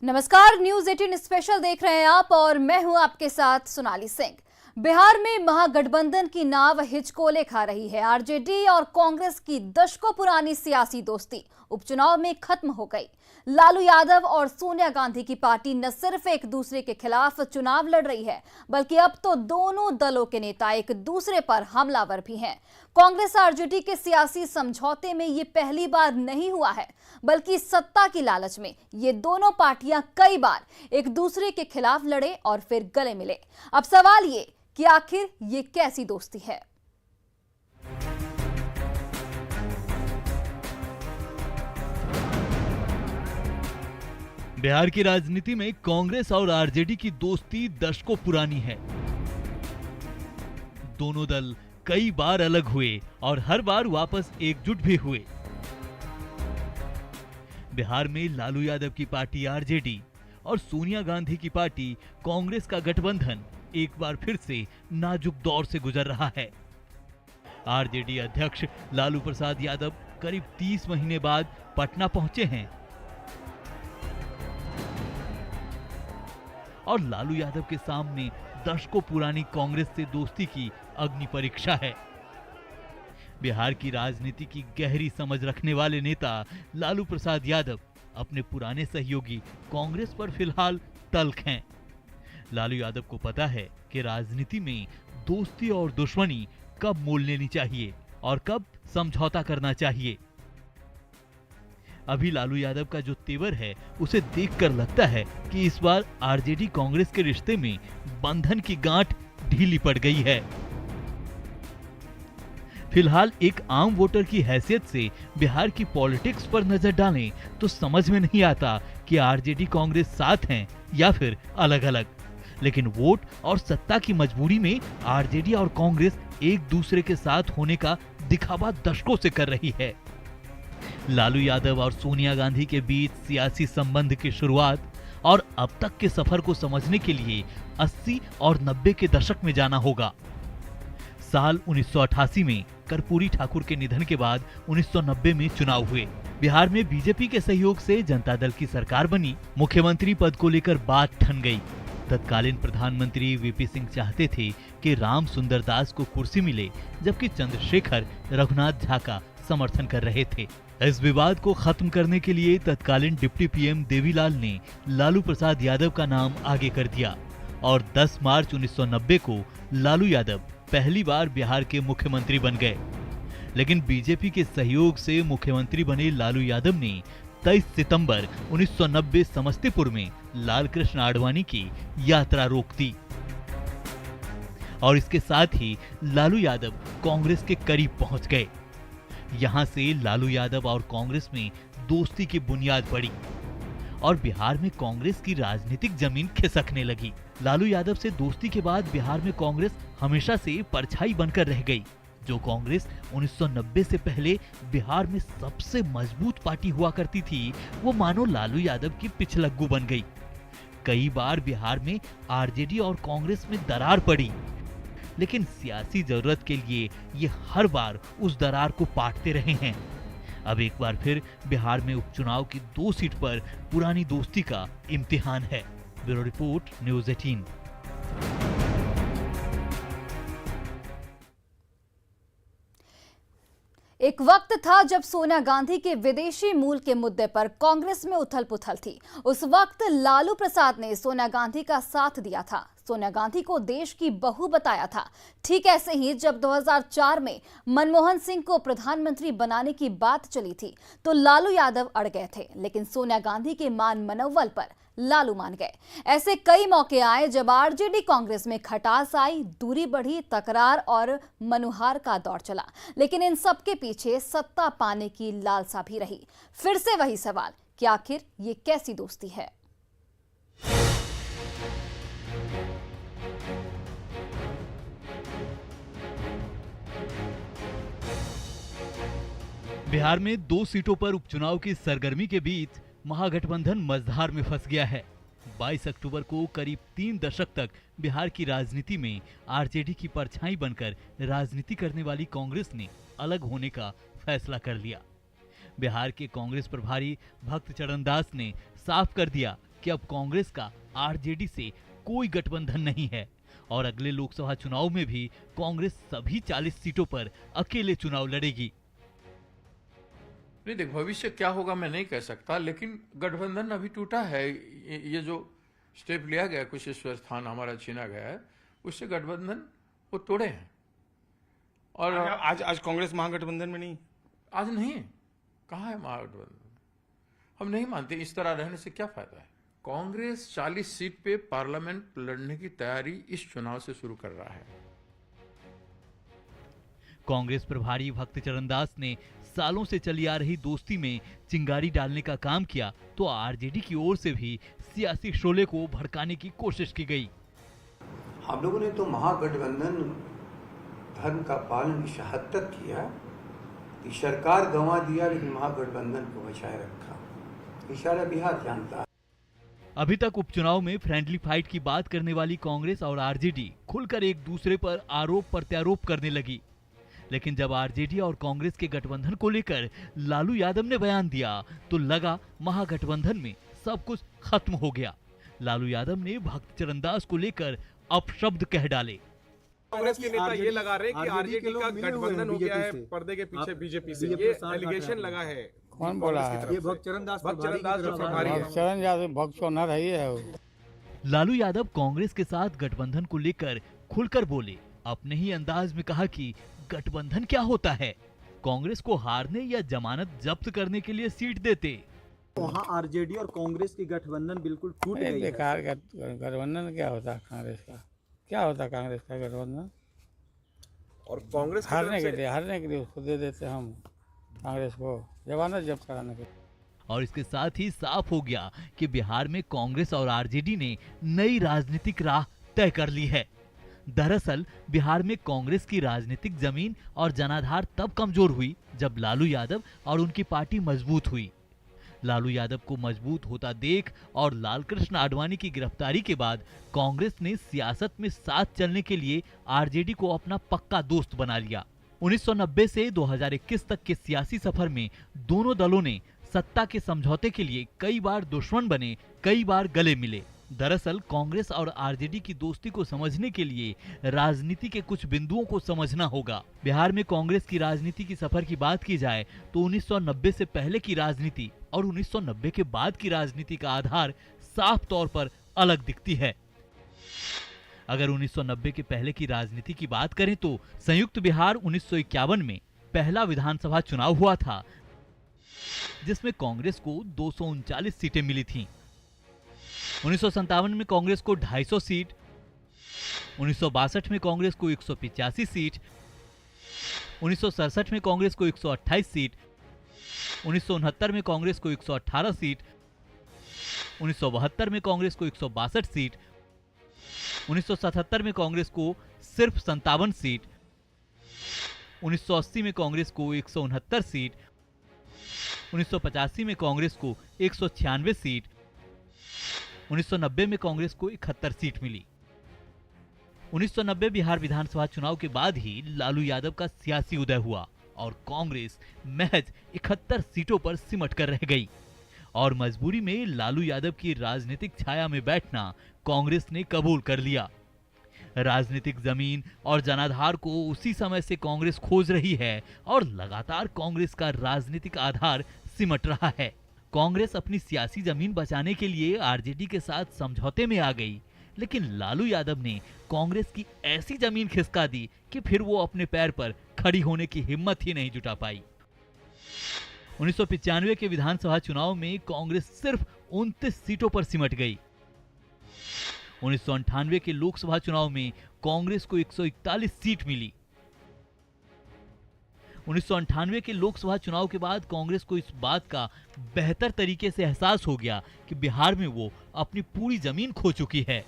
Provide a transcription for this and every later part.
नमस्कार, news 18 special देख रहे हैं आप और मैं हूं आपके साथ सोनाली सिंह। बिहार में महागठबंधन की नाव हिचकोले खा रही है। आरजेडी और कांग्रेस की दशकों पुरानी सियासी दोस्ती उपचुनाव में खत्म हो गई। लालू यादव और सोनिया गांधी की पार्टी न सिर्फ एक दूसरे के खिलाफ चुनाव लड़ रही है, बल्कि अब तो दोनों दलों के नेता एक दूसरे पर हमलावर भी हैं। कांग्रेस आरजेडी के सियासी समझौते में ये पहली बार नहीं हुआ है, बल्कि सत्ता की लालच में ये दोनों पार्टियां कई बार एक दूसरे के खिलाफ लड़े और फिर गले मिले। अब सवाल ये कि आखिर ये कैसी दोस्ती है। बिहार की राजनीति में कांग्रेस और आरजेडी की दोस्ती दशकों पुरानी है। दोनों दल कई बार अलग हुए और हर बार वापस एकजुट भी हुए। बिहार में लालू यादव की पार्टी आरजेडी और सोनिया गांधी की पार्टी कांग्रेस का गठबंधन एक बार फिर से नाजुक दौर से गुजर रहा है। आरजेडी अध्यक्ष लालू प्रसाद यादव करीब 30 महीने बाद पटना पहुंचे हैं और लालू यादव के सामने दशकों पुरानी कांग्रेस से दोस्ती की अग्नि परीक्षा है। बिहार की राजनीति की गहरी समझ रखने वाले नेता लालू प्रसाद यादव अपने पुराने सहयोगी कांग्रेस पर फिलहाल तल्ख हैं। लालू यादव को पता है कि राजनीति में दोस्ती और दुश्मनी कब मोल लेनी चाहिए और कब समझौता करना चाहिए। अभी लालू यादव का जो तेवर है उसे देखकर लगता है कि इस बार आरजेडी कांग्रेस के रिश्ते में बंधन की गांठ ढीली पड़ गई है। फिलहाल एक आम वोटर की हैसियत से बिहार की पॉलिटिक्स पर नजर डालें तो समझ में नहीं आता कि आरजेडी कांग्रेस साथ हैं या फिर अलग अलग। लेकिन वोट और सत्ता की मजबूरी में आरजेडी और कांग्रेस एक दूसरे के साथ होने का दिखावा दशकों से कर रही है। लालू यादव और सोनिया गांधी के बीच सियासी संबंध की शुरुआत और अब तक के सफर को समझने के लिए 80 और 90 के दशक में जाना होगा। साल 1988 में कर्पूरी ठाकुर के निधन के बाद 1990 में चुनाव हुए। बिहार में बीजेपी के सहयोग से जनता दल की सरकार बनी। मुख्यमंत्री पद को लेकर बात ठन गई। तत्कालीन प्रधानमंत्री वीपी सिंह चाहते थे कि राम सुंदर दास को कुर्सी मिले, जबकि चंद्रशेखर रघुनाथ झा का समर्थन कर रहे थे। इस विवाद को खत्म करने के लिए तत्कालीन डिप्टी पीएम देवीलाल ने लालू प्रसाद यादव का नाम आगे कर दिया और 10 मार्च 1990 को लालू यादव पहली बार बिहार के मुख्यमंत्री बन गए। लेकिन बीजेपी के सहयोग से मुख्यमंत्री बने लालू यादव ने 23 सितंबर 1990 समस्तीपुर में लाल कृष्ण आडवाणी की यात्रा रोक दी और इसके साथ ही लालू यादव कांग्रेस के करीब पहुंच गए। यहां से लालू यादव और कांग्रेस में दोस्ती की बुनियाद पड़ी और बिहार में कांग्रेस की राजनीतिक जमीन खिसकने लगी। लालू यादव से दोस्ती के बाद बिहार में कांग्रेस हमेशा से परछाई बनकर रह गई। जो कांग्रेस 1990 से पहले बिहार में सबसे मजबूत पार्टी हुआ करती थी, वो मानो लालू यादव की पिछलग्गू बन गई। कई बार बिहार में आरजेडी और कांग्रेस में दरार पड़ी, लेकिन सियासी जरूरत के लिए ये हर बार उस दरार को पाटते रहे हैं। अब एक बार फिर बिहार में उपचुनाव की 2 सीट पर पुरानी दोस्ती का इम्तिहान है। Bureau report, news 18। एक वक्त था जब सोनिया गांधी के विदेशी मूल के मुद्दे पर कांग्रेस में उथल पुथल थी। उस वक्त लालू प्रसाद ने सोनिया गांधी का साथ दिया था, सोनिया गांधी को देश की बहू बताया था। ठीक ऐसे ही जब 2004 में मनमोहन सिंह को प्रधानमंत्री बनाने की बात चली थी तो लालू यादव अड़ गए थे, लेकिन सोनिया गांधी के मान मनोबल पर लालू मान गए। ऐसे कई मौके आए जब आरजेडी कांग्रेस में खटास आई, दूरी बढ़ी, तकरार और मनुहार का दौर चला, लेकिन इन सब के पीछे सत्ता पाने की लालसा भी रही। फिर से वही सवाल कि आखिर ये कैसी दोस्ती है। बिहार में 2 सीटों पर उपचुनाव की सरगर्मी के बीच महागठबंधन मझधार में फंस गया है। 22 अक्टूबर को करीब 3 दशक तक बिहार की राजनीति में आरजेडी की परछाई बनकर राजनीति करने वाली कांग्रेस ने अलग होने का फैसला कर लिया। बिहार के कांग्रेस प्रभारी भक्त चरण दास ने साफ कर दिया कि अब कांग्रेस का आरजेडी से कोई गठबंधन नहीं है और अगले लोकसभा चुनाव में भी कांग्रेस सभी 40 सीटों पर अकेले चुनाव लड़ेगी। नहीं देख, भविष्य क्या होगा मैं नहीं कह सकता, लेकिन गठबंधन अभी टूटा है। ये जो स्टेप लिया गया, कुछ स्थान हमारा छीना गया है, उससे गठबंधन वो तोड़े हैं। और आज कांग्रेस महागठबंधन में नहीं, आज नहीं है। कहाँ है महागठबंधन? हम नहीं मानते। इस तरह रहने से क्या फायदा है? कांग्रेस 40 सीट पे पार्लियामेंट लड़ने की तैयारी इस चुनाव से शुरू कर रहा है। कांग्रेस प्रभारी भक्त चरण दास ने सालों से चली आ रही दोस्ती में चिंगारी डालने का काम किया तो आरजेडी की ओर से भी सियासी शोले को भड़काने की कोशिश की गई। हम लोगों ने तो महागठबंधन धर्म का पालन शहादत किया कि सरकार गंवा दिया लेकिन महागठबंधन को बचाए रखा। इशारा बिहार जानता है। अभी तक उपचुनाव में फ्रेंडली फाइट की बात करने वाली कांग्रेस और आरजेडी खुलकर एक दूसरे पर आरोप प्रत्यारोप करने लगी, लेकिन जब आरजेडी और कांग्रेस के गठबंधन को लेकर लालू यादव ने बयान दिया तो लगा महागठबंधन में सब कुछ खत्म हो गया। लालू यादव ने भक्त चरण दास को लेकर अपशब्द कह डाले। कांग्रेस के नेता ये लगा रहे कि आरजेडी का गठबंधन हो गया है पर्दे के पीछे बीजेपी से, ये एलिगेशन लगा है। कौन बोला है? ये भक्त चरण दास जो प्रभारी है। चरण यादव भक्त सोना रही है वो। लालू यादव कांग्रेस के साथ गठबंधन को लेकर खुलकर बोले। अपने ही अंदाज में कहा कि गठबंधन क्या होता है, कांग्रेस को हारने या जमानत जब्त करने के लिए सीट देते। वहाँ आरजेडी और कांग्रेस की गठबंधन बिल्कुल टूट गई है। बेकार गठबंधन क्या होता है कांग्रेस का? क्या होता है कांग्रेस का गठबंधन? और कांग्रेस हारने के लिए उसको दे देते हम कांग्रेस को जमानत जब्त कराने के लिए। और इसके साथ ही साफ हो गया कि बिहार में कांग्रेस और आरजेडी ने नई राजनीतिक राह तय कर ली है। दरअसल बिहार में कांग्रेस की राजनीतिक जमीन और जनाधार तब कमजोर हुई जब लालू यादव और उनकी पार्टी मजबूत हुई। लालू यादव को मजबूत होता देख और लालकृष्ण आडवाणी की गिरफ्तारी के बाद कांग्रेस ने सियासत में साथ चलने के लिए आरजेडी को अपना पक्का दोस्त बना लिया। 1990 से 2021 तक के सियासी सफर में दोनों दलों ने सत्ता के समझौते के लिए कई बार दुश्मन बने, कई बार गले मिले। दरअसल कांग्रेस और आरजेडी की दोस्ती को समझने के लिए राजनीति के कुछ बिंदुओं को समझना होगा। बिहार में कांग्रेस की राजनीति की सफर की बात की जाए तो 1990 से पहले की राजनीति और 1990 के बाद की राजनीति का आधार साफ तौर पर अलग दिखती है। अगर 1990 के पहले की राजनीति की बात करें तो संयुक्त बिहार 1951 में पहला विधानसभा चुनाव हुआ था, जिसमें कांग्रेस को 239 सीटें मिली थीं। 1957 में कांग्रेस को 250 सीट, 1962 में कांग्रेस को 185 सीट, 1967 में कांग्रेस को 128 सीट, 1969 में कांग्रेस को 118 सीट, 1972 में कांग्रेस को 162 सीट, 1977 में कांग्रेस को सिर्फ 57 सीट, 1980 में कांग्रेस को 169 सीट, 1985 में कांग्रेस को 196 सीट, 1990 में कांग्रेस को 71 सीट मिली। 1990 बिहार विधानसभा चुनाव के बाद ही लालू यादव का सियासी उदय हुआ और कांग्रेस महज 71 सीटों पर सिमट कर रह गई और मजबूरी में लालू यादव की राजनीतिक छाया में बैठना कांग्रेस ने कबूल कर लिया। राजनीतिक जमीन और जनाधार को उसी समय से कांग्रेस खोज रही है और लगातार कांग्रेस का राजनीतिक आधार सिमट रहा है। कांग्रेस अपनी सियासी जमीन बचाने के लिए आरजेडी के साथ समझौते में आ गई, लेकिन लालू यादव ने कांग्रेस की ऐसी जमीन खिसका दी कि फिर वो अपने पैर पर खड़ी होने की हिम्मत ही नहीं जुटा पाई। 1995 के विधानसभा चुनाव में कांग्रेस सिर्फ 29 सीटों पर सिमट गई। 1998 के लोकसभा चुनाव में कांग्रेस को 141 सीट मिली। 1998 के लोकसभा चुनाव के बाद कांग्रेस को इस बात का बेहतर तरीके से एहसास हो गया कि बिहार में वो अपनी पूरी जमीन खो चुकी है।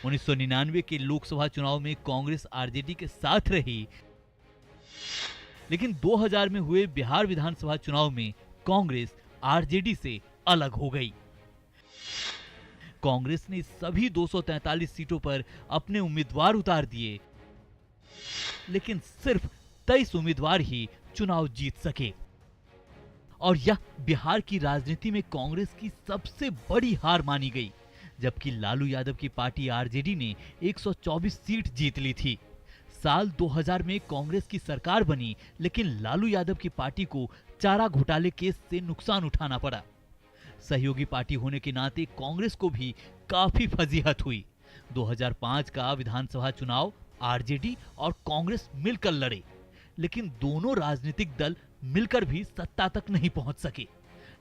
1999 के लोकसभा चुनाव में कांग्रेस आरजेडी के साथ रही, लेकिन 2000 में हुए बिहार विधानसभा चुनाव में कांग्रेस आरजेडी से अलग हो गई। कांग्रेस ने सभी 243 सीटों पर अपने उम्मीदवार उतार दिए, लेकिन सिर्फ 23 उम्मीदवार ही चुनाव जीत सके और यह बिहार की राजनीति में कांग्रेस की सबसे बड़ी हार मानी गई, जबकि लालू यादव की पार्टी आरजेडी ने 124 सीट जीत ली थी। साल 2000 में कांग्रेस की सरकार बनी, लेकिन लालू यादव की पार्टी को चारा घोटाले केस से नुकसान उठाना पड़ा। सहयोगी पार्टी होने के नाते कांग्रेस को भी काफी फजीहत हुई। 2005 का विधानसभा चुनाव आरजेडी और कांग्रेस मिलकर लड़े, लेकिन दोनों राजनीतिक दल मिलकर भी सत्ता तक नहीं पहुंच सके।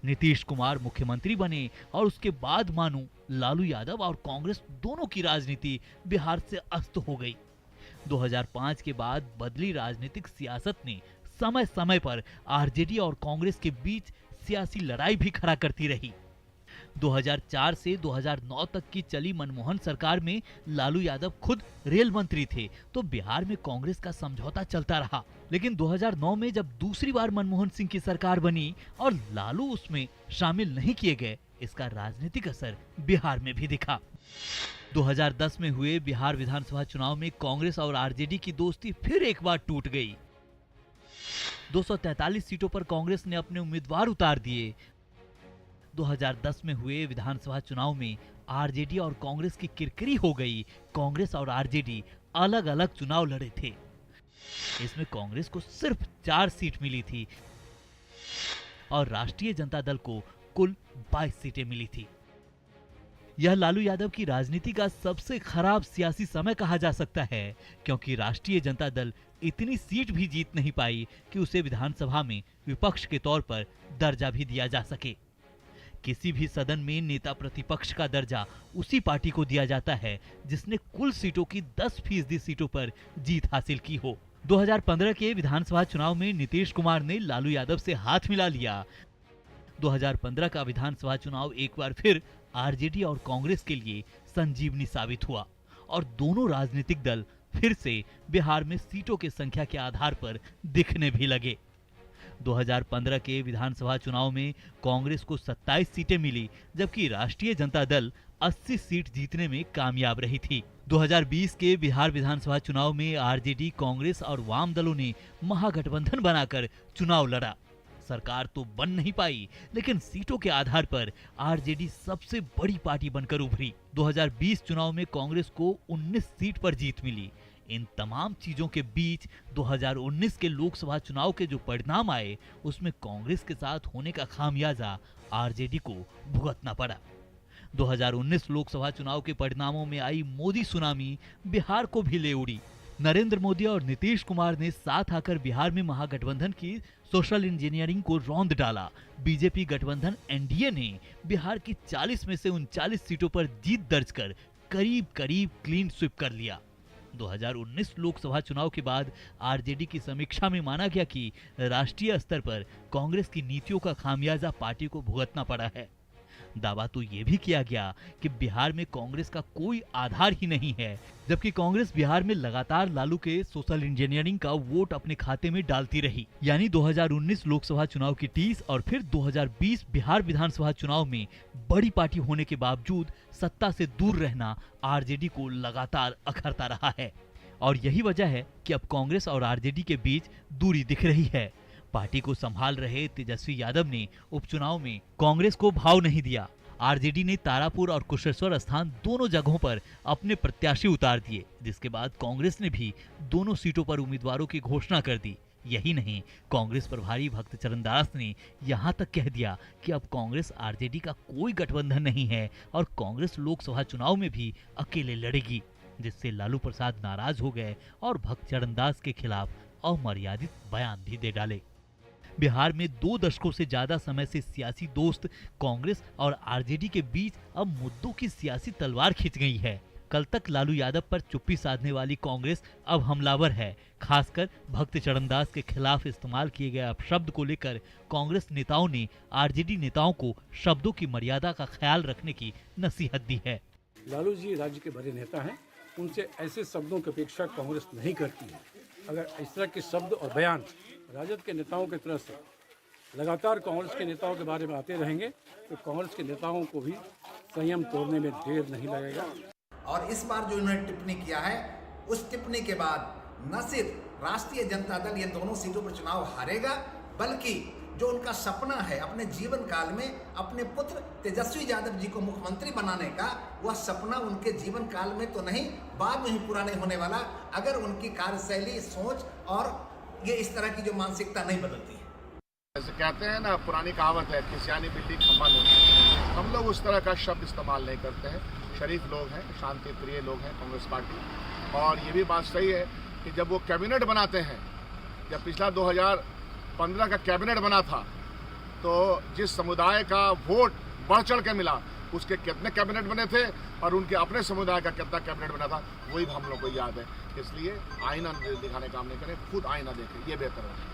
नीतीश कुमार मुख्यमंत्री बने और उसके बाद मानो लालू यादव और कांग्रेस दोनों की राजनीति बिहार से अस्त हो गई। 2005 के बाद बदली राजनीतिक सियासत ने समय समय पर आरजेडी और कांग्रेस के बीच सियासी लड़ाई भी खड़ा करती रही। 2004 से 2009 तक की चली मनमोहन सरकार में लालू यादव खुद रेल मंत्री थे, तो बिहार में कांग्रेस का समझौता चलता रहा। लेकिन 2009 में जब दूसरी बार मनमोहन सिंह की सरकार बनी और लालू उसमें शामिल नहीं किए गए, इसका राजनीतिक असर बिहार में भी दिखा। 2010 में हुए बिहार विधानसभा चुनाव में कांग्रेस और आरजेडी की दोस्ती फिर एक बार टूट गई। 243 सीटों पर कांग्रेस ने अपने उम्मीदवार उतार दिए। 2010 में हुए विधानसभा चुनाव में आरजेडी और कांग्रेस की किरकिरी हो गई। कांग्रेस और आरजेडी अलग अलग चुनाव लड़े थे। इसमें कांग्रेस को सिर्फ 4 सीट मिली थी और राष्ट्रीय जनता दल को कुल 22 सीटें मिली थी। यह लालू यादव की राजनीति का सबसे खराब सियासी समय कहा जा सकता है, क्योंकि राष्ट्रीय जनता दल इतनी सीट भी जीत नहीं पाई कि उसे विधानसभा में विपक्ष के तौर पर दर्जा भी दिया जा सके। किसी भी सदन में नेता प्रतिपक्ष का दर्जा उसी पार्टी को दिया जाता है जिसने कुल सीटों की 10% सीटों पर जीत हासिल की हो। 2015 के विधानसभा चुनाव में नीतीश कुमार ने लालू यादव से हाथ मिला लिया। 2015 का विधानसभा चुनाव एक बार फिर आरजेडी और कांग्रेस के लिए संजीवनी साबित हुआ और दोनों राजनीतिक दल फिर से बिहार में सीटों की संख्या के आधार पर दिखने भी लगे। 2015 के विधानसभा चुनाव में कांग्रेस को 27 सीटें मिली, जबकि राष्ट्रीय जनता दल 80 सीट जीतने में कामयाब रही थी। 2020 के बिहार विधानसभा चुनाव में आरजेडी, कांग्रेस और वाम दलों ने महागठबंधन बनाकर चुनाव लड़ा। सरकार तो बन नहीं पाई, लेकिन सीटों के आधार पर आरजेडी सबसे बड़ी पार्टी बनकर उभरी। 2020 चुनाव में कांग्रेस को 19 सीट पर जीत मिली। इन तमाम चीजों के बीच 2019 के लोकसभा चुनाव के जो परिणाम आए, उसमें कांग्रेस के साथ होने का खामियाजा आरजेडी को भुगतना पड़ा। 2019 लोकसभा चुनाव के परिणामों में आई मोदी सुनामी बिहार को भी ले उड़ी। नरेंद्र मोदी और नीतीश कुमार ने साथ आकर बिहार में महागठबंधन की सोशल इंजीनियरिंग को रौंद डाला। बीजेपी गठबंधन एनडीए ने बिहार की 40 में से 39 सीटों पर जीत दर्ज कर करीब करीब क्लीन स्वीप कर लिया। 2019 लोकसभा चुनाव के बाद आरजेडी की समीक्षा में माना गया कि राष्ट्रीय स्तर पर कांग्रेस की नीतियों का खामियाजा पार्टी को भुगतना पड़ा है। दावा तो ये भी किया गया कि बिहार में कांग्रेस का कोई आधार ही नहीं है, जबकि कांग्रेस बिहार में लगातार लालू के सोशल इंजीनियरिंग का वोट अपने खाते में डालती रही। यानी 2019 लोकसभा चुनाव की टीस और फिर 2020 बिहार विधानसभा चुनाव में बड़ी पार्टी होने के बावजूद सत्ता से दूर रहना आरजेडी को लगातार अखरता रहा है। और यही वजह है कि अब कांग्रेस और आरजेडी के बीच दूरी दिख रही है। पार्टी को संभाल रहे तेजस्वी यादव ने उपचुनाव में कांग्रेस को भाव नहीं दिया। आरजेडी ने तारापुर और कुशेश्वर स्थान दोनों जगहों पर अपने प्रत्याशी उतार दिए, जिसके बाद कांग्रेस ने भी दोनों सीटों पर उम्मीदवारों की घोषणा कर दी। यही नहीं, कांग्रेस प्रभारी भक्त चरण दास ने यहां तक कह दिया कि अब कांग्रेस आरजेडी का कोई गठबंधन नहीं है और कांग्रेस लोकसभा चुनाव में भी अकेले लड़ेगी, जिससे लालू प्रसाद नाराज हो गए और भक्त चरण दास के खिलाफ अमर्यादित बयान भी दे डाले। बिहार में 2 दशकों से ज्यादा समय से सियासी दोस्त कांग्रेस और आरजेडी के बीच अब मुद्दों की सियासी तलवार खिंच गई है। कल तक लालू यादव पर चुप्पी साधने वाली कांग्रेस अब हमलावर है। खासकर भक्त चरणदास के खिलाफ इस्तेमाल किए गए अपशब्द को लेकर कांग्रेस नेताओं ने आरजेडी नेताओं को शब्दों की मर्यादा का ख्याल रखने की नसीहत दी है। लालू जी राज्य के बड़े नेता हैं, उनसे ऐसे शब्दों की अपेक्षा कांग्रेस नहीं करती है। अगर इस तरह के शब्द और बयान राजद के नेताओं की तरफ से लगातार कांग्रेस के नेताओं के बारे में आते रहेंगे तो कांग्रेस के नेताओं को भी संयम तोड़ने में देर नहीं लगेगा। और इस बार जो इन्होंने टिप्पणी किया है, उस टिप्पणी के बाद न सिर्फ राष्ट्रीय जनता दल ये दोनों सीटों पर चुनाव हारेगा, बल्कि जो उनका सपना है अपने जीवन काल में अपने पुत्र तेजस्वी यादव जी को मुख्यमंत्री बनाने का, वह सपना उनके जीवन काल में तो नहीं, बाद में ही पूरा नहीं होने वाला, अगर उनकी कार्यशैली, सोच और ये इस तरह की जो मानसिकता नहीं बदलती है। जैसे कहते हैं ना, पुरानी कहावत है कि सियानी बिल्ली खम्बा नोच। हम लोग उस तरह का शब्द इस्तेमाल नहीं करते हैं। शरीफ लोग हैं, शांति प्रिय लोग हैं कांग्रेस पार्टी। और ये भी बात सही है कि जब वो कैबिनेट बनाते हैं, जब पिछला 2015 का कैबिनेट बना था, तो जिस समुदाय का वोट बढ़ चढ़ के मिला, उसके कितने कैबिनेट बने थे और उनके अपने समुदाय का कितना कैबिनेट बना था, वही हम लोग को याद है। इसलिए आईना दिखाने काम नहीं करें, खुद आईना देखें, ये बेहतर है।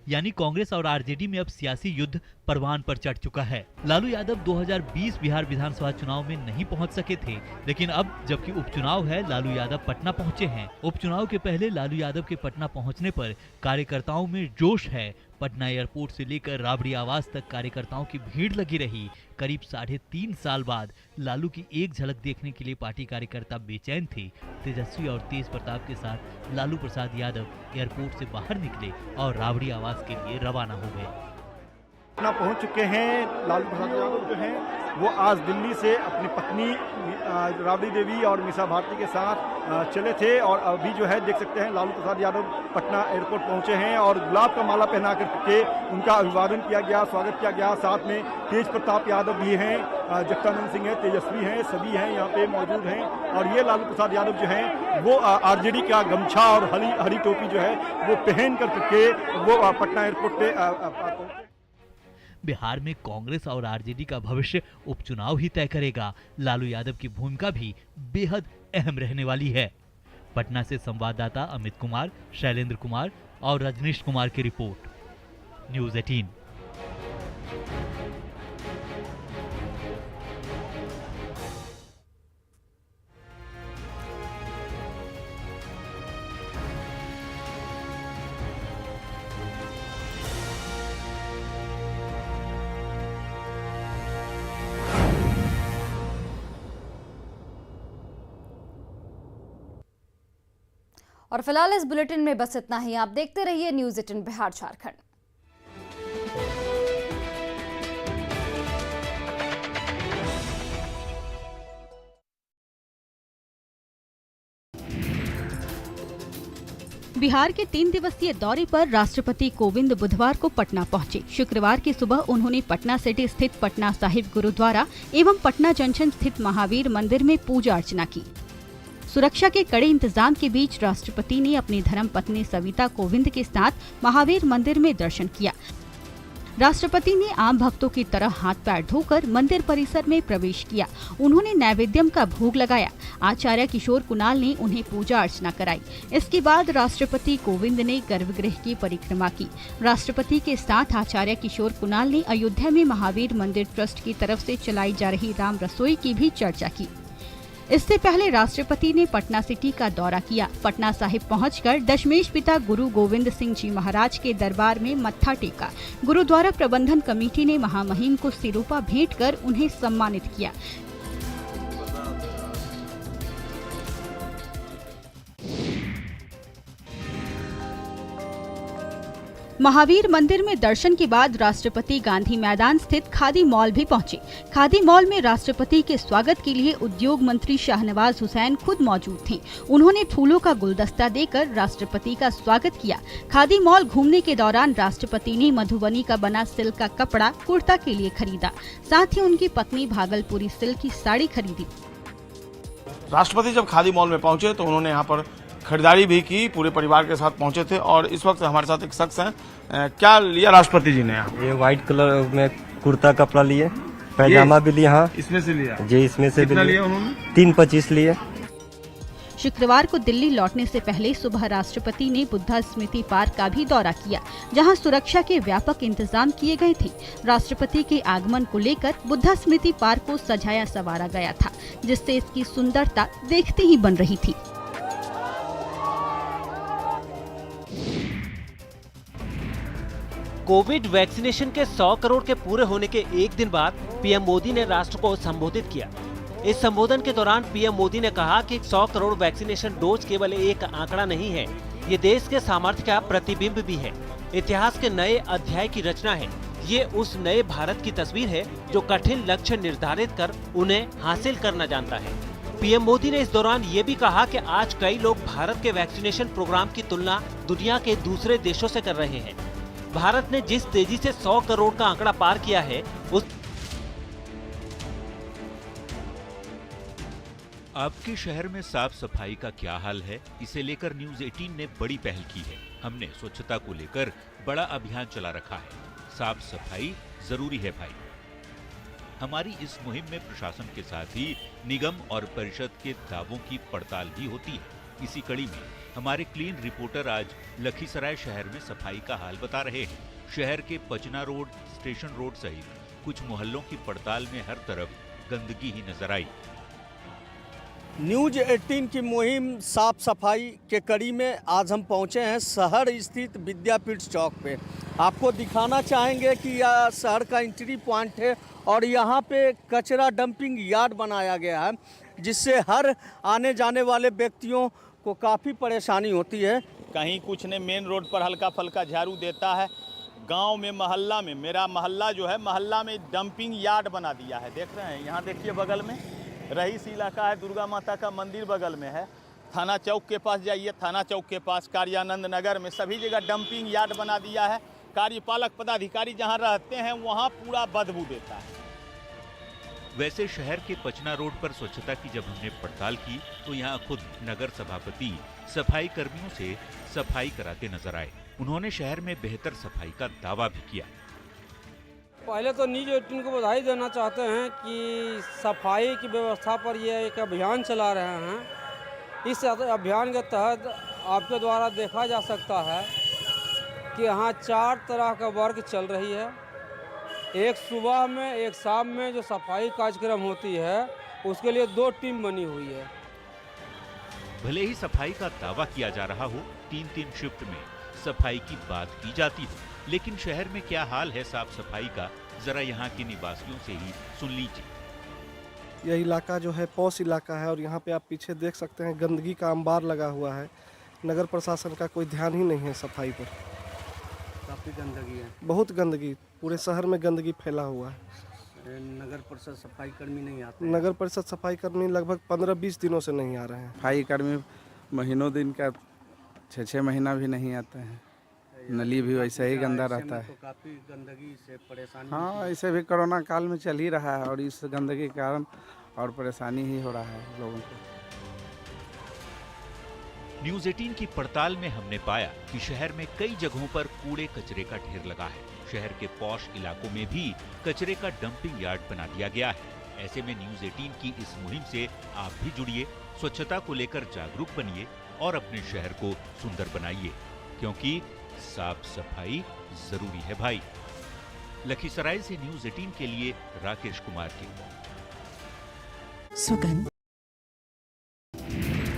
यानी कांग्रेस और आरजेडी में अब सियासी युद्ध परवान पर चढ़ चुका है। लालू यादव 2020 बिहार विधानसभा चुनाव में नहीं पहुंच सके थे, लेकिन अब जबकि उपचुनाव है, लालू यादव पटना पहुंचे हैं। उपचुनाव के पहले लालू यादव के पटना पहुंचने पर कार्यकर्ताओं में जोश है। पटना एयरपोर्ट से लेकर राबड़ी आवास तक कार्यकर्ताओं की भीड़ लगी रही। करीब 3.5 साल बाद लालू की एक झलक देखने के लिए पार्टी कार्यकर्ता बेचैन थे। तेजस्वी और तेज प्रताप के साथ लालू प्रसाद यादव एयरपोर्ट से बाहर निकले और राबड़ी आवास के लिए रवाना हो गए। पटना पहुंच चुके हैं लालू प्रसाद यादव जो हैं, वो आज दिल्ली से अपनी पत्नी राबड़ी देवी और मीसा भारती के साथ चले थे और अभी जो है देख सकते हैं लालू प्रसाद यादव पटना एयरपोर्ट पहुंचे हैं और गुलाब का माला पहना करके उनका अभिवादन किया गया, स्वागत किया गया। साथ में तेज प्रताप यादव भी हैं, जगदानंद सिंह है, तेजस्वी हैं, सभी हैं यहाँ पे मौजूद हैं। और ये लालू प्रसाद यादव जो हैं वो आरजेडी का गमछा और हरी टोपी जो है वो पहन करके वो पटना एयरपोर्ट पे पहुंचे। बिहार में कांग्रेस और आरजेडी का भविष्य उपचुनाव ही तय करेगा। लालू यादव की भूमिका भी बेहद अहम रहने वाली है। पटना से संवाददाता अमित कुमार, शैलेंद्र कुमार और रजनीश कुमार की रिपोर्ट, न्यूज़ 18। और फिलहाल इस बुलेटिन में बस इतना ही। आप देखते रहिए न्यूज़ 18 बिहार झारखंड। बिहार के 3 दिवसीय दौरे पर राष्ट्रपति कोविंद बुधवार को पटना पहुंचे। शुक्रवार की सुबह उन्होंने पटना सिटी स्थित पटना साहिब गुरुद्वारा एवं पटना जंक्शन स्थित महावीर मंदिर में पूजा अर्चना की। सुरक्षा के कड़े इंतजाम के बीच राष्ट्रपति ने अपनी धर्मपत्नी सविता कोविंद के साथ महावीर मंदिर में दर्शन किया। राष्ट्रपति ने आम भक्तों की तरह हाथ पैर धोकर मंदिर परिसर में प्रवेश किया। उन्होंने नैवेद्यम का भोग लगाया। आचार्य किशोर कुणाल ने उन्हें पूजा अर्चना कराई। इसके बाद राष्ट्रपति कोविंद ने गर्भगृह की परिक्रमा की। राष्ट्रपति के साथ आचार्य किशोर कुणाल ने अयोध्या में महावीर मंदिर ट्रस्ट की तरफ से चलाई जा रही राम रसोई की भी चर्चा की। इससे पहले राष्ट्रपति ने पटना सिटी का दौरा किया। पटना साहिब पहुंचकर दशमेश पिता गुरु गोविंद सिंह जी महाराज के दरबार में मत्था टेका। गुरुद्वारा प्रबंधन कमेटी ने महामहिम को सिरोपा भेंट कर उन्हें सम्मानित किया। महावीर मंदिर में दर्शन के बाद राष्ट्रपति गांधी मैदान स्थित खादी मॉल भी पहुंचे। खादी मॉल में राष्ट्रपति के स्वागत के लिए उद्योग मंत्री शाहनवाज हुसैन खुद मौजूद थे। उन्होंने फूलों का गुलदस्ता देकर राष्ट्रपति का स्वागत किया। खादी मॉल घूमने के दौरान राष्ट्रपति ने मधुबनी का बना सिल्क का कपड़ा कुर्ता के लिए खरीदा। साथ ही उनकी पत्नी भागलपुरी सिल्क की साड़ी खरीदी। राष्ट्रपति जब खादी मॉल में पहुंचे तो उन्होंने यहाँ पर खरीदारी भी की, पूरे परिवार के साथ पहुंचे थे। और इस वक्त हमारे साथ एक शख्स हैं। क्या लिया राष्ट्रपति जी ने यहाँ? ये व्हाइट कलर में कुर्ता कपड़ा लिए, पैजामा भी लिया। हाँ, इसमें से लिया जी, इसमें से कितना लिया उन्होंने? 325 लिए। शुक्रवार को दिल्ली लौटने से पहले सुबह राष्ट्रपति ने बुद्धा स्मृति पार्क का भी दौरा किया, जहां सुरक्षा के व्यापक इंतजाम किए गए थे। राष्ट्रपति के आगमन को लेकर बुद्धा स्मृति पार्क को सजाया संवारा गया था, जिससे इसकी सुंदरता देखते ही बन रही थी। कोविड वैक्सीनेशन के 100 करोड़ के पूरे होने के एक दिन बाद पीएम मोदी ने राष्ट्र को संबोधित किया। इस संबोधन के दौरान पीएम मोदी ने कहा कि 100 करोड़ वैक्सीनेशन डोज केवल एक आंकड़ा नहीं है, ये देश के सामर्थ्य का प्रतिबिंब भी है। इतिहास के नए अध्याय की रचना है। ये उस नए भारत की तस्वीर है जो कठिन लक्ष्य निर्धारित कर उन्हें हासिल करना जानता है। पीएम मोदी ने इस दौरान ये भी कहा कि आज कई लोग भारत के वैक्सीनेशन प्रोग्राम की तुलना दुनिया के दूसरे देशों से कर रहे हैं। भारत ने जिस तेजी से 100 करोड़ का आंकड़ा पार किया है उस आपके शहर में साफ सफाई का क्या हाल है, इसे लेकर न्यूज 18 ने बड़ी पहल की है। हमने स्वच्छता को लेकर बड़ा अभियान चला रखा है। साफ सफाई जरूरी है भाई। हमारी इस मुहिम में प्रशासन के साथ ही निगम और परिषद के दावों की पड़ताल भी होती है। इसी कड़ी में हमारे क्लीन रिपोर्टर आज लखीसराय शहर में सफाई का हाल बता रहे हैं। शहर के पचना रोड, स्टेशन रोड सहित कुछ मोहल्लों की पड़ताल में हर तरफ गंदगी ही नजर आई। न्यूज 18 की मुहिम साफ सफाई के कड़ी में आज हम पहुंचे हैं शहर स्थित विद्यापीठ चौक पे। आपको दिखाना चाहेंगे कि यह शहर का एंट्री पॉइंट है और यहाँ पे कचरा डंपिंग यार्ड बनाया गया है, जिससे हर आने जाने वाले व्यक्तियों को काफ़ी परेशानी होती है। कहीं कुछ ने मेन रोड पर हल्का फल्का झाड़ू देता है, गांव में मोहल्ला में, मेरा मोहल्ला जो है मोहल्ला में डंपिंग यार्ड बना दिया है। देख रहे हैं, यहाँ देखिए बगल में रईस इलाका है, दुर्गा माता का मंदिर बगल में है। थाना चौक के पास जाइए, थाना चौक के पास कार्यानंद नगर में सभी जगह डंपिंग यार्ड बना दिया है। कार्यपालक पदाधिकारी जहां रहते हैं वहां पूरा बदबू देता है। वैसे शहर के पचना रोड पर स्वच्छता की जब हमने पड़ताल की तो यहाँ खुद नगर सभापति सफाई कर्मियों से सफाई कराते नजर आए। उन्होंने शहर में बेहतर सफाई का दावा भी किया। पहले तो न्यूज 18 को बधाई देना चाहते हैं कि सफाई की व्यवस्था पर ये एक अभियान चला रहे हैं। इस अभियान के तहत आपके द्वारा देखा जा सकता है कि यहाँ 4 तरह का वर्क चल रही है। एक सुबह में, एक शाम में जो सफाई कार्यक्रम होती है उसके लिए 2 टीम बनी हुई है। भले ही सफाई का दावा किया जा रहा हो, 3-3 शिफ्ट में सफाई की बात की जाती हो, लेकिन शहर में क्या हाल है साफ सफाई का, जरा यहाँ के निवासियों से ही सुन लीजिए। यह इलाका जो है पॉश इलाका है और यहाँ पे आप पीछे देख सकते हैं गंदगी का अंबार लगा हुआ है। नगर प्रशासन का कोई ध्यान ही नहीं है सफाई पर। काफ़ी गंदगी है, बहुत गंदगी, पूरे शहर में गंदगी फैला हुआ है। नगर परिषद सफाई कर्मी नहीं आते। नगर परिषद सफाई कर्मी लगभग 15-20 दिनों से नहीं आ रहे हैं। सफाई कर्मी महीनों दिन का 6-6 महीना भी नहीं आते हैं। नली भी वैसे ही गंदा रहता है। तो काफ़ी गंदगी से परेशानी। हाँ, ऐसे भी कोरोना काल में चल ही रहा है और इस गंदगी के कारण और परेशानी ही हो रहा है लोगों को। न्यूज 18 की पड़ताल में हमने पाया कि शहर में कई जगहों पर कूड़े कचरे का ढेर लगा है। शहर के पॉश इलाकों में भी कचरे का डंपिंग यार्ड बना दिया गया है। ऐसे में न्यूज 18 की इस मुहिम से आप भी जुड़िए, स्वच्छता को लेकर जागरूक बनिए और अपने शहर को सुंदर बनाइए, क्योंकि साफ सफाई जरूरी है भाई। लखीसराय से न्यूज 18 के लिए राकेश कुमार की। सुगंध,